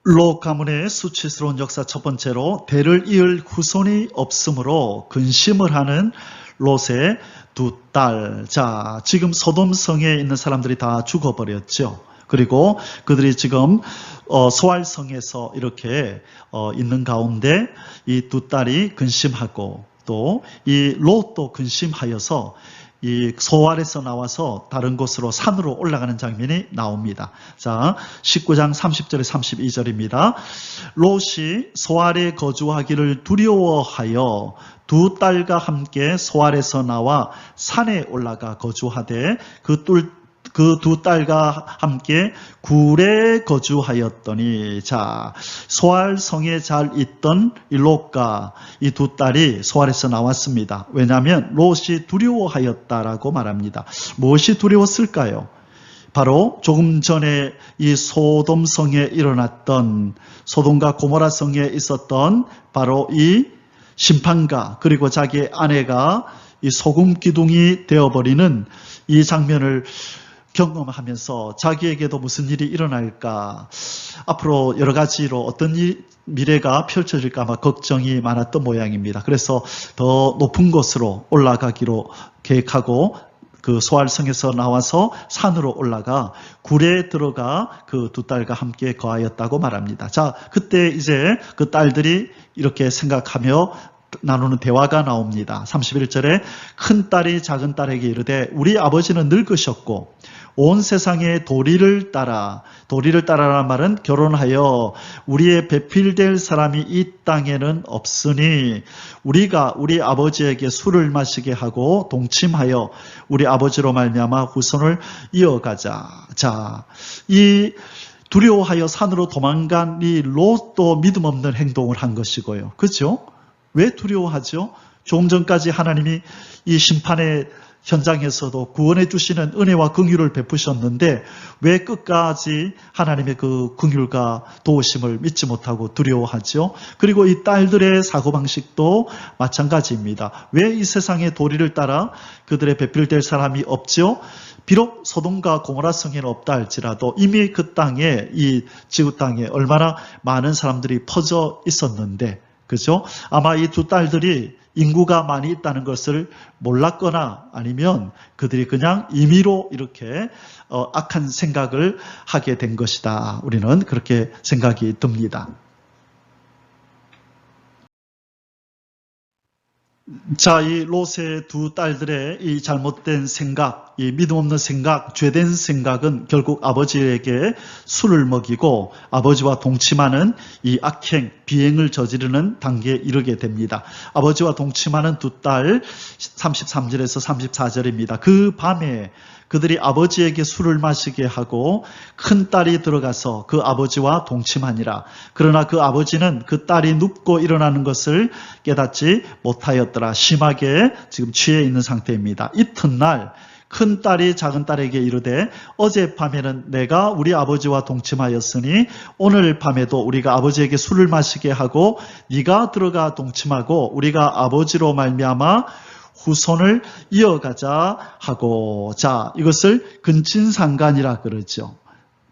롯 가문의 수치스러운 역사 첫 번째로 대를 이을 후손이 없으므로 근심을 하는 롯의 두 딸. 자, 지금 소돔성에 있는 사람들이 다 죽어버렸죠. 그리고 그들이 지금 소알성에서 이렇게 있는 가운데 이 두 딸이 근심하고 또 이 롯도 근심하여서 이 소알에서 나와서 다른 곳으로 산으로 올라가는 장면이 나옵니다. 자, 19장 30절에 32절입니다. 롯이 소알에 거주하기를 두려워하여 두 딸과 함께 소알에서 나와 산에 올라가 거주하되 그 두 딸과 함께 굴에 거주하였더니, 자, 소알성에 잘 있던 이 롯과 이 두 딸이 소알에서 나왔습니다. 왜냐하면 롯이 두려워하였다라고 말합니다. 무엇이 두려웠을까요? 바로 조금 전에 이 소돔성에 일어났던, 소돔과 고모라 성에 있었던 바로 이 심판가, 그리고 자기 아내가 이 소금 기둥이 되어버리는 이 장면을 경험하면서 자기에게도 무슨 일이 일어날까, 앞으로 여러 가지로 어떤 미래가 펼쳐질까 막 걱정이 많았던 모양입니다. 그래서 더 높은 곳으로 올라가기로 계획하고 그 소알성에서 나와서 산으로 올라가 굴에 들어가 그 두 딸과 함께 거하였다고 말합니다. 자, 그때 이제 그 딸들이 이렇게 생각하며 나누는 대화가 나옵니다. 31절에 큰 딸이 작은 딸에게 이르되 우리 아버지는 늙으셨고 온 세상에 도리를 따라라는 말은 결혼하여 우리의 배필될 사람이 이 땅에는 없으니 우리가 우리 아버지에게 술을 마시게 하고 동침하여 우리 아버지로 말미암아 후손을 이어가자. 자, 이 두려워하여 산으로 도망간 이 롯도 믿음 없는 행동을 한 것이고요. 그렇죠? 왜 두려워하죠? 조금 전까지 하나님이 이 심판의 현장에서도 구원해 주시는 은혜와 긍휼을 베푸셨는데 왜 끝까지 하나님의 그 긍휼과 도우심을 믿지 못하고 두려워하죠? 그리고 이 딸들의 사고방식도 마찬가지입니다. 왜 이 세상의 도리를 따라 그들의 배필될 사람이 없죠? 비록 소돔과 고모라 성에는 없다 할지라도 이미 그 땅에, 이 지구 땅에 얼마나 많은 사람들이 퍼져 있었는데, 그죠? 아마 이 두 딸들이 인구가 많이 있다는 것을 몰랐거나 아니면 그들이 그냥 임의로 이렇게 악한 생각을 하게 된 것이다. 우리는 그렇게 생각이 듭니다. 자, 이 롯의 두 딸들의 이 잘못된 생각, 이 믿음 없는 생각, 죄된 생각은 결국 아버지에게 술을 먹이고 아버지와 동침하는 이 악행, 비행을 저지르는 단계에 이르게 됩니다. 아버지와 동침하는 두 딸 33절에서 34절입니다. 그 밤에 그들이 아버지에게 술을 마시게 하고 큰 딸이 들어가서 그 아버지와 동침하니라. 그러나 그 아버지는 그 딸이 눕고 일어나는 것을 깨닫지 못하였더라. 심하게 지금 취해 있는 상태입니다. 이튿날 큰 딸이 작은 딸에게 이르되 어젯밤에는 내가 우리 아버지와 동침하였으니 오늘 밤에도 우리가 아버지에게 술을 마시게 하고 네가 들어가 동침하고 우리가 아버지로 말미암아 후손을 이어가자 하고, 자, 이것을 근친상간이라 그러죠.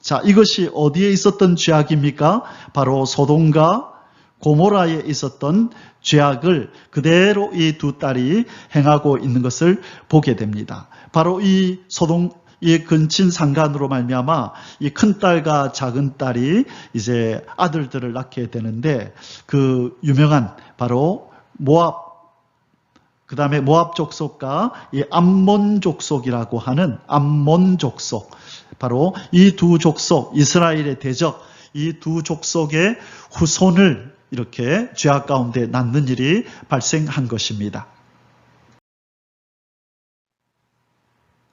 자, 이것이 어디에 있었던 죄악입니까? 바로 소돔과 고모라에 있었던 죄악을 그대로 이 두 딸이 행하고 있는 것을 보게 됩니다. 바로 이 소돔, 이 근친상간으로 말미암아 이 큰 딸과 작은 딸이 이제 아들들을 낳게 되는데 그 유명한 바로 모압, 그 다음에 모압 족속과 이 암몬 족속이라고 하는 암몬 족속, 바로 이 두 족속, 이스라엘의 대적, 이 두 족속의 후손을 이렇게 죄악 가운데 낳는 일이 발생한 것입니다.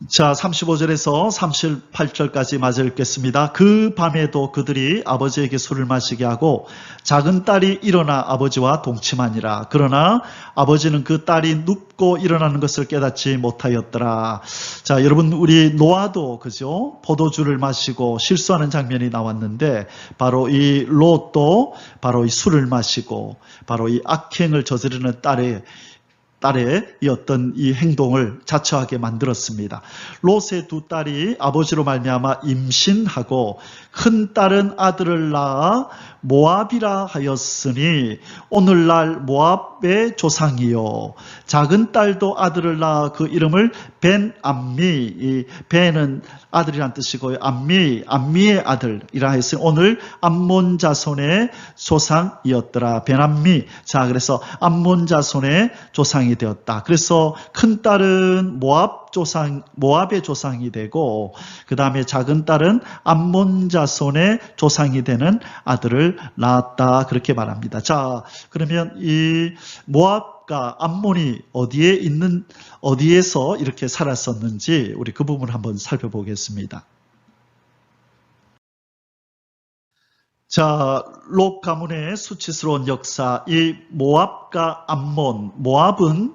자, 35절에서 38절까지 마저 읽겠습니다. 그 밤에도 그들이 아버지에게 술을 마시게 하고 작은 딸이 일어나 아버지와 동침하니라. 그러나 아버지는 그 딸이 눕고 일어나는 것을 깨닫지 못하였더라. 자, 여러분, 우리 노아도 그죠? 포도주를 마시고 실수하는 장면이 나왔는데 바로 이 롯도 바로 이 술을 마시고 바로 이 악행을 저지르는 딸의 이 어떤 이 행동을 자처하게 만들었습니다. 롯의 두 딸이 아버지로 말미암아 임신하고 큰 딸은 아들을 낳아 모압이라 하였으니 오늘날 모압의 조상이요. 작은 딸도 아들을 낳아 그 이름을 벤암미, 이 벤은 아들이란 뜻이고요. 암미의 아들이라 했으니 오늘 암몬 자손의 조상이었더라. 벤암미. 자, 그래서 암몬 자손의 조상이 되었다. 그래서 큰 딸은 모압의 조상이 되고 그 다음에 작은 딸은 암몬 자손의 조상이 되는 아들을 낳았다. 그렇게 말합니다. 자, 그러면 이 모압과 암몬이 어디에서 이렇게 살았었는지 우리 그 부분을 한번 살펴보겠습니다. 자, 롯 가문의 수치스러운 역사, 이 모압과 암몬, 모압은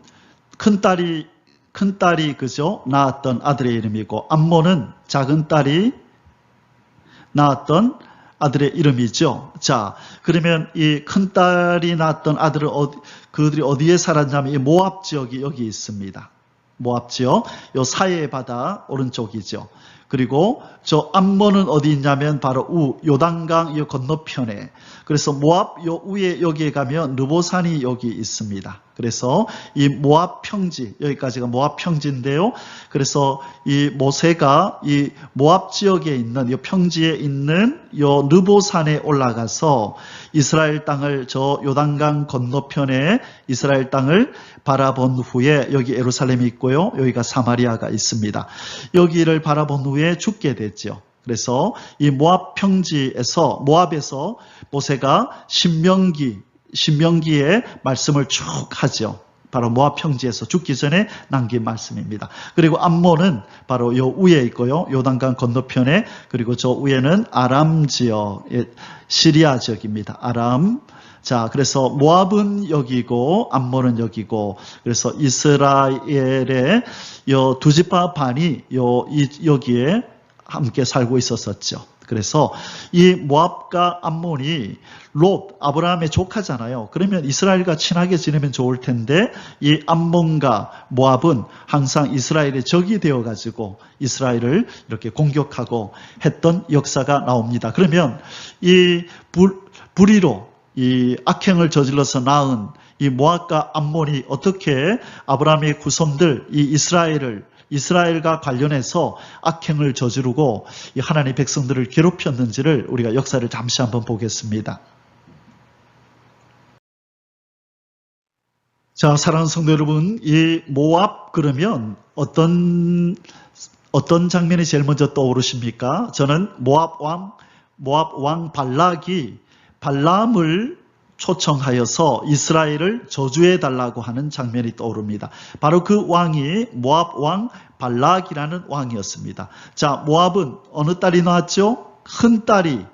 큰 딸이 그죠? 낳았던 아들의 이름이고 암몬은 작은 딸이 낳았던 아들의 이름이죠. 자, 그러면 이 큰 딸이 낳았던 아들을 그들이 어디에 살았냐면 이 모압 지역이 여기 있습니다. 모압 지역, 요 사해 바다 오른쪽이죠. 그리고 저 암몬은 어디 있냐면 바로 요단강 이 건너편에. 그래서 모압 요 위에 여기에 가면 르보산이 여기 있습니다. 그래서 이 모압 평지, 여기까지가 모압 평지인데요. 그래서 이 모세가 이 모압 지역에 있는 이 평지에 있는 요 르보산에 올라가서 이스라엘 땅을 저 요단강 건너편에 이스라엘 땅을 바라본 후에 여기 예루살렘이 있고요. 여기가 사마리아가 있습니다. 여기를 바라본 후에 죽게 됐죠. 그래서 이 모압 평지에서 모압에서 모세가 신명기의 말씀을 쭉 하죠. 바로 모압 평지에서 죽기 전에 남긴 말씀입니다. 그리고 암몬은 바로 요 위에 있고요. 요단강 건너편에, 그리고 저 위에는 아람 지역, 시리아 지역입니다. 아람. 자, 그래서 모압은 여기고 암몬은 여기고, 그래서 이스라엘의 요 두 지파 반이 여기에 함께 살고 있었었죠. 그래서 이 모압과 암몬이 롯, 아브라함의 조카잖아요. 그러면 이스라엘과 친하게 지내면 좋을 텐데 이 암몬과 모압은 항상 이스라엘의 적이 되어가지고 이스라엘을 이렇게 공격하고 했던 역사가 나옵니다. 그러면 이 불의로 이 악행을 저질러서 낳은 이 모압과 암몬이 어떻게 아브라함의 후손들, 이 이스라엘과 관련해서 악행을 저지르고 하나님의 백성들을 괴롭혔는지를 우리가 역사를 잠시 한번 보겠습니다. 자, 사랑하는 성도 여러분, 이 모압 그러면 어떤 장면이 제일 먼저 떠오르십니까? 저는 모압 왕 발락이 발람을 초청하여서 이스라엘을 저주해 달라고 하는 장면이 떠오릅니다. 바로 그 왕이 모압 왕 발락이라는 왕이었습니다. 자, 모압은 어느 딸이 나왔죠? 큰 딸이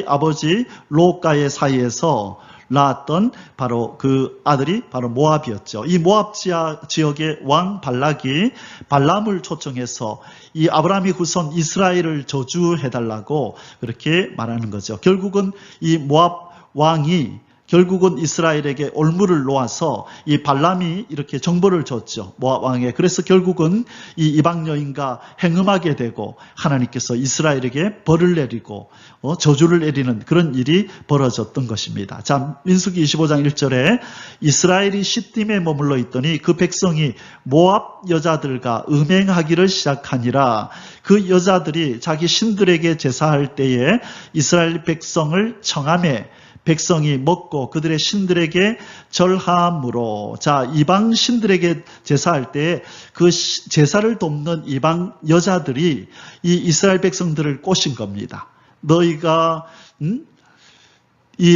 아버지 롯과의 사이에서 낳았던 바로 그 아들이 바로 모압이었죠. 이 모압 지역의 왕 발락이 발람을 초청해서 이 아브라함의 후손 이스라엘을 저주해달라고 그렇게 말하는 거죠. 결국은 이 모압 왕이 결국은 이스라엘에게 올무를 놓아서 이 발람이 이렇게 정보를 줬죠. 모압 왕에. 그래서 결국은 이 이방 여인과 행음하게 되고 하나님께서 이스라엘에게 벌을 내리고 저주를 내리는 그런 일이 벌어졌던 것입니다. 자, 민수기 25장 1절에 이스라엘이 시딤에 머물러 있더니 그 백성이 모압 여자들과 음행하기를 시작하니라. 그 여자들이 자기 신들에게 제사할 때에 이스라엘 백성을 청하매 백성이 먹고 그들의 신들에게 절함으로. 자, 이방 신들에게 제사할 때 그 제사를 돕는 이방 여자들이 이 이스라엘 백성들을 꼬신 겁니다. 너희가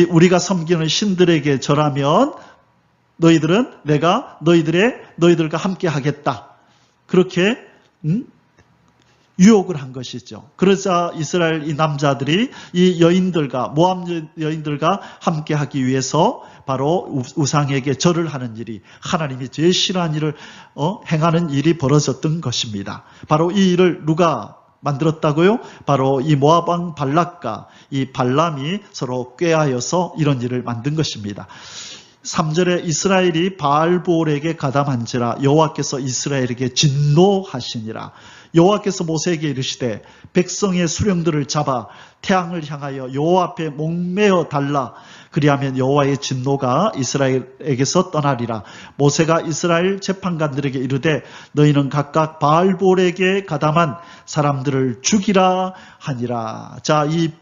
우리가 섬기는 신들에게 절하면 너희들은 내가 너희들과 함께 하겠다. 그렇게 유혹을 한 것이죠. 그러자 이스라엘 이 남자들이 이 여인들과 모압 여인들과 함께 하기 위해서 바로 우상에게 절을 하는 일이 하나님이 제일 싫어하는 일을 행하는 일이 벌어졌던 것입니다. 바로 이 일을 누가 만들었다고요? 바로 이 모압 왕 발락과 이 발람이 서로 꾀하여서 이런 일을 만든 것입니다. 3절에 이스라엘이 바알볼에게 가담한지라 여호와께서 이스라엘에게 진노하시니라. 여호와께서 모세에게 이르시되 백성의 수령들을 잡아 태양을 향하여 여호와 앞에 목매어 달라. 그리하면 여호와의 진노가 이스라엘에게서 떠나리라. 모세가 이스라엘 재판관들에게 이르되 너희는 각각 바알볼에게 가담한 사람들을 죽이라 하니라. 자, 이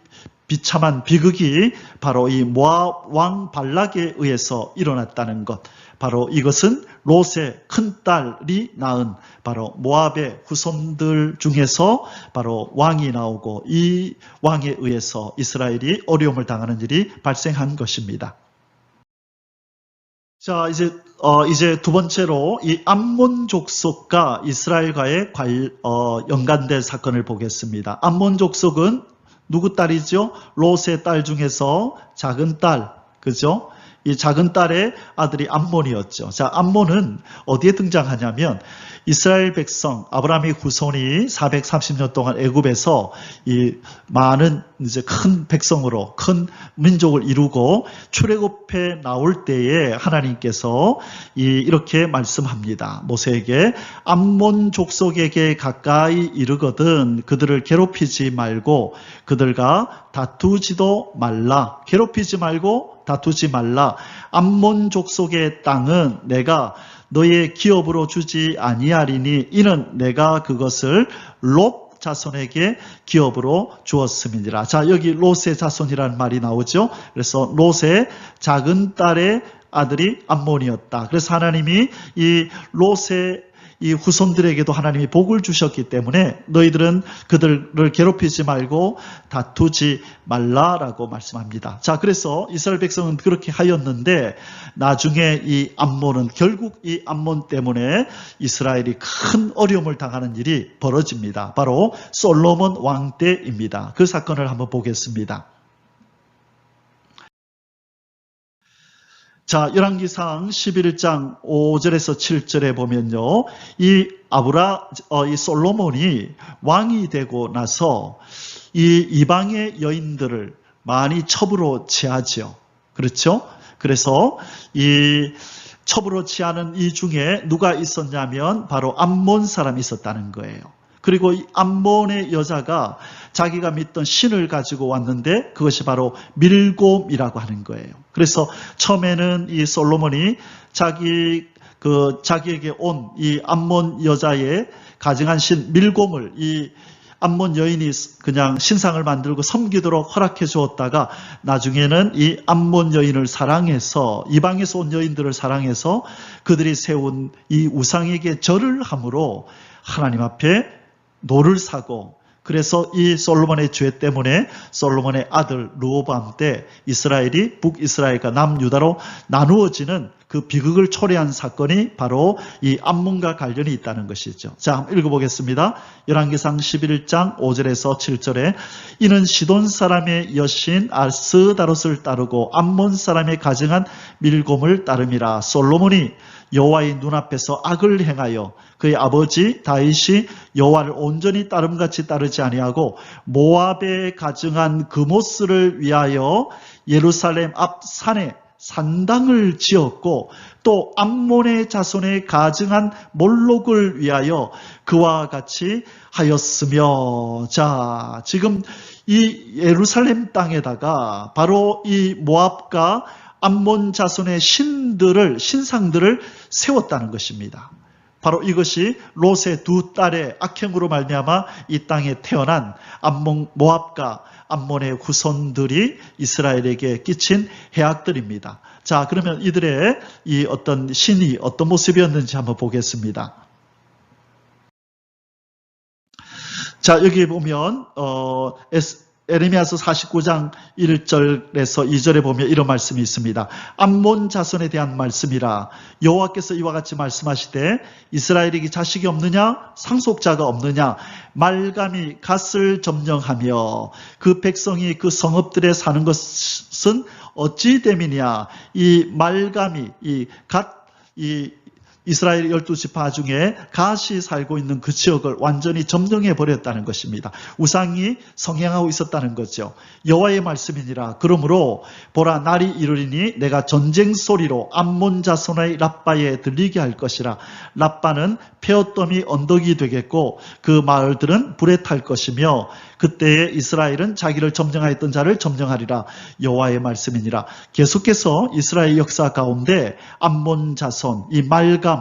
비참한 비극이 바로 이 모압 왕 발락에 의해서 일어났다는 것. 바로 이것은 롯의 큰딸이 낳은 바로 모압의 후손들 중에서 바로 왕이 나오고 이 왕에 의해서 이스라엘이 어려움을 당하는 일이 발생한 것입니다. 자, 이제 두 번째로 이 암몬 족속과 이스라엘과의 연관된 사건을 보겠습니다. 암몬 족속은 누구 딸이죠? 롯의 딸 중에서 작은 딸, 그죠? 이 작은 딸의 아들이 암몬이었죠. 자, 암몬은 어디에 등장하냐면 이스라엘 백성 아브라함의 후손이 430년 동안 애굽에서 이 많은 이제 큰 백성으로 큰 민족을 이루고 출애굽해 나올 때에 하나님께서 이렇게 말씀합니다. 모세에게 암몬 족속에게 가까이 이르거든 그들을 괴롭히지 말고 그들과 다투지도 말라. 괴롭히지 말고 다투지 말라. 암몬 족속의 땅은 내가 너의 기업으로 주지 아니하리니 이는 내가 그것을 롯 자손에게 기업으로 주었음이니라. 자, 여기 롯의 자손이라는 말이 나오죠. 그래서 롯의 작은 딸의 아들이 암몬이었다. 그래서 하나님이 이 롯의 이 후손들에게도 하나님이 복을 주셨기 때문에 너희들은 그들을 괴롭히지 말고 다투지 말라라고 말씀합니다. 자, 그래서 이스라엘 백성은 그렇게 하였는데 나중에 이 암몬은 결국 이 암몬 때문에 이스라엘이 큰 어려움을 당하는 일이 벌어집니다. 바로 솔로몬 왕 때입니다. 그 사건을 한번 보겠습니다. 자, 열왕기상 11장 5절에서 7절에 보면요. 이 솔로몬이 왕이 되고 나서 이 이방의 여인들을 많이 첩으로 취하죠. 그렇죠? 그래서 이 첩으로 취하는 이 중에 누가 있었냐면 바로 암몬 사람이 있었다는 거예요. 그리고 이 암몬의 여자가 자기가 믿던 신을 가지고 왔는데 그것이 바로 밀곰이라고 하는 거예요. 그래서 처음에는 이 솔로몬이 자기에게 온 이 암몬 여자의 가증한 신 밀곰을 이 암몬 여인이 그냥 신상을 만들고 섬기도록 허락해 주었다가 나중에는 이 암몬 여인을 사랑해서 이방에서 온 여인들을 사랑해서 그들이 세운 이 우상에게 절을 함으로 하나님 앞에 노를 사고, 그래서 이 솔로몬의 죄 때문에 솔로몬의 아들 르호보암 때 이스라엘이 북이스라엘과 남유다로 나누어지는 그 비극을 초래한 사건이 바로 이 암몬과 관련이 있다는 것이죠. 자, 한번 읽어보겠습니다. 열왕기상 11장 5절에서 7절에 이는 시돈 사람의 여신 아스다롯을 따르고 암몬 사람의 가증한 밀곰을 따름이라. 솔로몬이 여호와의 눈앞에서 악을 행하여 그의 아버지 다윗이 여호와를 온전히 따름같이 따르지 아니하고 모압에 가증한 그모스를 위하여 예루살렘 앞 산에 산당을 지었고 또 암몬의 자손에 가증한 몰록을 위하여 그와 같이 하였으며. 자, 지금 이 예루살렘 땅에다가 바로 이 모압과 암몬 자손의 신상들을 세웠다는 것입니다. 바로 이것이 롯의 두 딸의 악행으로 말미암아 이 땅에 태어난 모압과 암몬의 후손들이 이스라엘에게 끼친 해악들입니다. 자, 그러면 이들의 이 어떤 신이 어떤 모습이었는지 한번 보겠습니다. 자, 여기 보면 에레미야서 49장 1절에서 2절에 보면 이런 말씀이 있습니다. 암몬 자손에 대한 말씀이라. 여호와께서 이와 같이 말씀하시되 이스라엘에게 자식이 없느냐 상속자가 없느냐 말감이 갓을 점령하며 그 백성이 그 성읍들에 사는 것은 어찌 됨이냐. 이 말감이 이스라엘 12지파 중에 갓이 살고 있는 그 지역을 완전히 점령해 버렸다는 것입니다. 우상이 성행하고 있었다는 거죠. 여호와의 말씀이니라. 그러므로 보라 날이 이르리니 내가 전쟁 소리로 암몬 자손의 라빠에 들리게 할 것이라. 라빠는 폐허더미 언덕이 되겠고 그 마을들은 불에 탈 것이며 그때에 이스라엘은 자기를 점령하였던 자를 점령하리라. 여호와의 말씀이니라. 계속해서 이스라엘 역사 가운데 암몬 자손, 이 말감,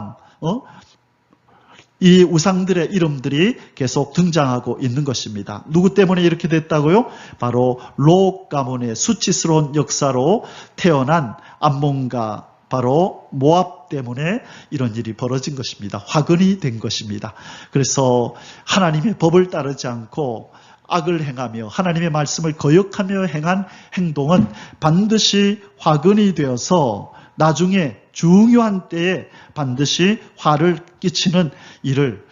이 우상들의 이름들이 계속 등장하고 있는 것입니다. 누구 때문에 이렇게 됐다고요? 바로 롯 가문의 수치스러운 역사로 태어난 암몬과 바로 모압 때문에 이런 일이 벌어진 것입니다. 화근이 된 것입니다. 그래서 하나님의 법을 따르지 않고 악을 행하며 하나님의 말씀을 거역하며 행한 행동은 반드시 화근이 되어서 나중에 중요한 때에 반드시 화를 끼치는 일을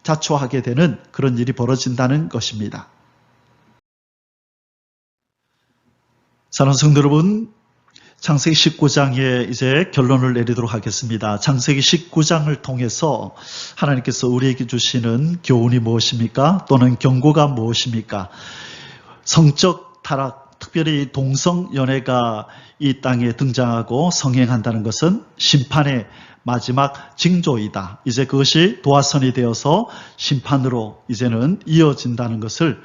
자초하게 되는 그런 일이 벌어진다는 것입니다. 사랑하는 성도 여러분, 창세기 19장에 이제 결론을 내리도록 하겠습니다. 창세기 19장을 통해서 하나님께서 우리에게 주시는 교훈이 무엇입니까? 또는 경고가 무엇입니까? 성적 타락, 특별히 동성연애가 이 땅에 등장하고 성행한다는 것은 심판의 마지막 징조이다. 이제 그것이 도화선이 되어서 심판으로 이제는 이어진다는 것을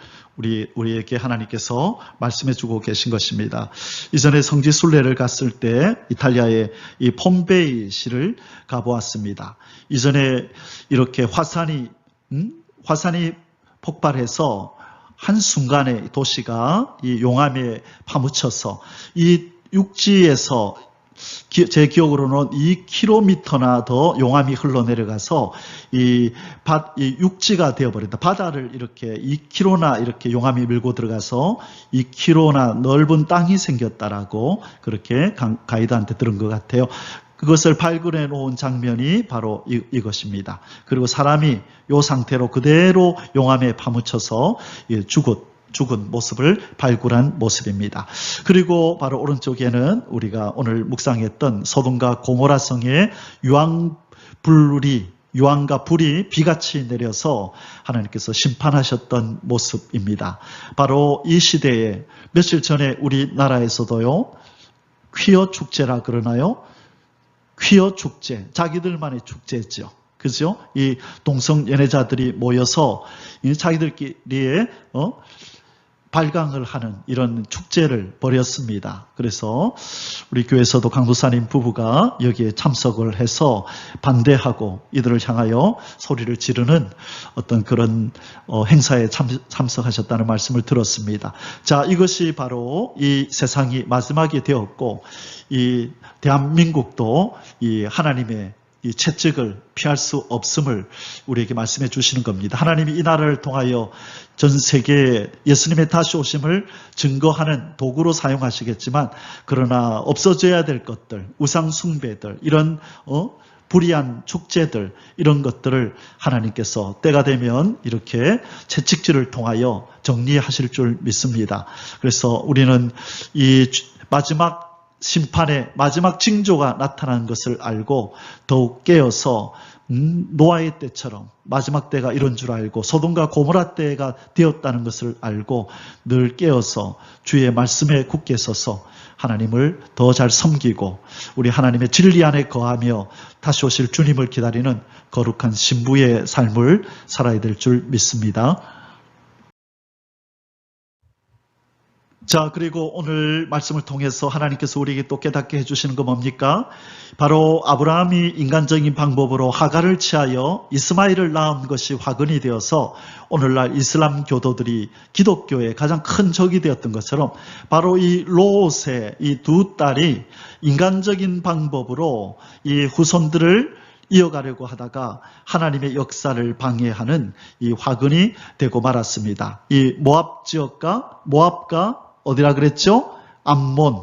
우리에게 하나님께서 말씀해 주고 계신 것입니다. 이전에 성지 순례를 갔을 때 이탈리아의 이 폼베이 시를 가보았습니다. 이전에 이렇게 화산이 폭발해서 한순간에 도시가 이 용암에 파묻혀서 이 육지에서 제 기억으로는 2km나 더 용암이 흘러내려가서 이 육지가 되어버린다. 바다를 이렇게 2km나 이렇게 용암이 밀고 들어가서 2km나 넓은 땅이 생겼다라고 그렇게 가이드한테 들은 것 같아요. 그것을 발굴해 놓은 장면이 바로 이것입니다. 그리고 사람이 이 상태로 그대로 용암에 파묻혀서 죽은 모습을 발굴한 모습입니다. 그리고 바로 오른쪽에는 우리가 오늘 묵상했던 소돔과 고모라 성의 유황과 불이 비같이 내려서 하나님께서 심판하셨던 모습입니다. 바로 이 시대에 며칠 전에 우리나라에서도요, 퀴어 축제라 그러나요? 퀴어 축제, 자기들만의 축제죠. 그죠? 이 동성 연애자들이 모여서 자기들끼리의 발광을 하는 이런 축제를 벌였습니다. 그래서 우리 교회에서도 강도사님 부부가 여기에 참석을 해서 반대하고 이들을 향하여 소리를 지르는 어떤 그런 행사에 참석하셨다는 말씀을 들었습니다. 자, 이것이 바로 이 세상이 마지막이 되었고 이 대한민국도 이 하나님의 이 채찍을 피할 수 없음을 우리에게 말씀해 주시는 겁니다. 하나님이 이 나라를 통하여 전 세계에 예수님의 다시 오심을 증거하는 도구로 사용하시겠지만 그러나 없어져야 될 것들, 우상 숭배들, 이런 불의한 축제들, 이런 것들을 하나님께서 때가 되면 이렇게 채찍질을 통하여 정리하실 줄 믿습니다. 그래서 우리는 이 마지막 심판의 마지막 징조가 나타난 것을 알고 더욱 깨어서 노아의 때처럼 마지막 때가 이런 줄 알고 소돔과 고모라 때가 되었다는 것을 알고 늘 깨어서 주의 말씀에 굳게 서서 하나님을 더 잘 섬기고 우리 하나님의 진리 안에 거하며 다시 오실 주님을 기다리는 거룩한 신부의 삶을 살아야 될 줄 믿습니다. 자, 그리고 오늘 말씀을 통해서 하나님께서 우리에게 또 깨닫게 해주시는 거 뭡니까? 바로 아브라함이 인간적인 방법으로 하갈을 취하여 이스마엘을 낳은 것이 화근이 되어서 오늘날 이슬람 교도들이 기독교의 가장 큰 적이 되었던 것처럼 바로 이 롯의 이 두 딸이 인간적인 방법으로 이 후손들을 이어가려고 하다가 하나님의 역사를 방해하는 이 화근이 되고 말았습니다. 이 모압과 어디라 그랬죠? 암몬.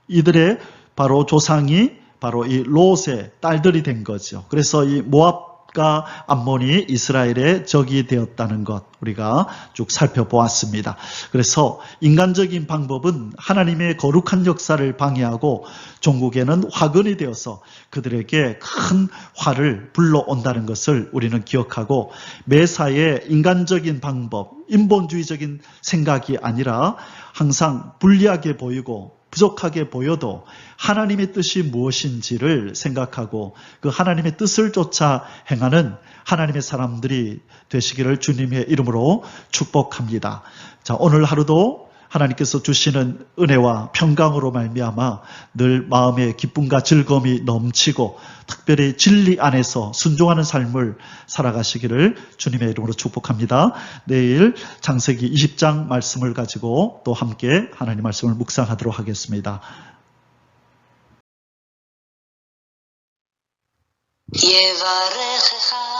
이들의 바로 조상이 바로 이 롯의 딸들이 된 거죠. 그래서 이 모압과 암몬이 이스라엘의 적이 되었다는 것 우리가 쭉 살펴보았습니다. 그래서 인간적인 방법은 하나님의 거룩한 역사를 방해하고 종국에는 화근이 되어서 그들에게 큰 화를 불러온다는 것을 우리는 기억하고 매사에 인간적인 방법, 인본주의적인 생각이 아니라 항상 불리하게 보이고 부족하게 보여도 하나님의 뜻이 무엇인지를 생각하고 그 하나님의 뜻을 쫓아 행하는 하나님의 사람들이 되시기를 주님의 이름으로 축복합니다. 자, 오늘 하루도 하나님께서 주시는 은혜와 평강으로 말미암아 늘 마음의 기쁨과 즐거움이 넘치고 특별히 진리 안에서 순종하는 삶을 살아가시기를 주님의 이름으로 축복합니다. 내일 창세기 20장 말씀을 가지고 또 함께 하나님 말씀을 묵상하도록 하겠습니다. יברכך